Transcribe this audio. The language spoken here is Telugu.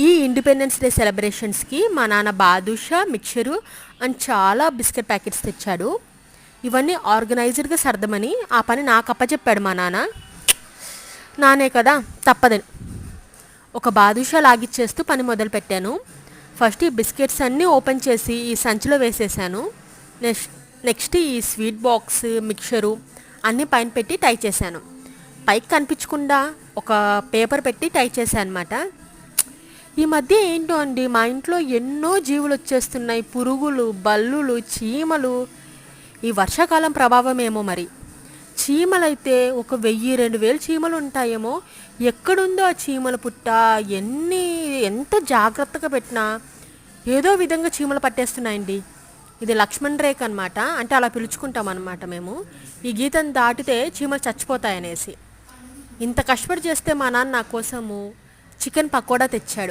ఈ ఇండిపెండెన్స్ డే సెలబ్రేషన్స్కి మా నాన్న బాదుషా మిక్చరు అండ్ చాలా బిస్కెట్ ప్యాకెట్స్ తెచ్చాడు. ఇవన్నీ ఆర్గనైజ్డ్గా సర్దమని ఆ పని నాకు అప్పచెప్పాడు మా నాన్న. నానే కదా తప్పదని ఒక బాదుషా లాగిచ్చేస్తూ పని మొదలుపెట్టాను. ఫస్ట్ ఈ బిస్కెట్స్ అన్నీ ఓపెన్ చేసి ఈ సంచిలో వేసేసాను. నెక్స్ట్ ఈ స్వీట్ బాక్స్ మిక్చరు అన్నీ పైన పెట్టి టై చేశాను. పైకి కనిపించకుండా ఒక పేపర్ పెట్టి టై చేశాను అనమాట. ఈ మధ్య ఏంటో అండి మా ఇంట్లో ఎన్నో జీవులు వచ్చేస్తున్నాయి. పురుగులు, బల్లులు, చీమలు. ఈ వర్షాకాలం ప్రభావం ఏమో మరి. చీమలైతే ఒక 1000-2000 చీమలు ఉంటాయేమో. ఎక్కడుందో ఆ చీమల పుట్ట. ఎంత జాగ్రత్తగా పెట్టినా ఏదో విధంగా చీమలు పట్టేస్తున్నాయండి. ఇది లక్ష్మణ్ రేఖ అనమాట. అంటే అలా పిలుచుకుంటాం అనమాట మేము. ఈ గీతను దాటితే చీమలు చచ్చిపోతాయనేసి. ఇంత కష్టపడి చేస్తే మా నాన్న నా కోసము చికెన్ పకోడా తెచ్చాడు.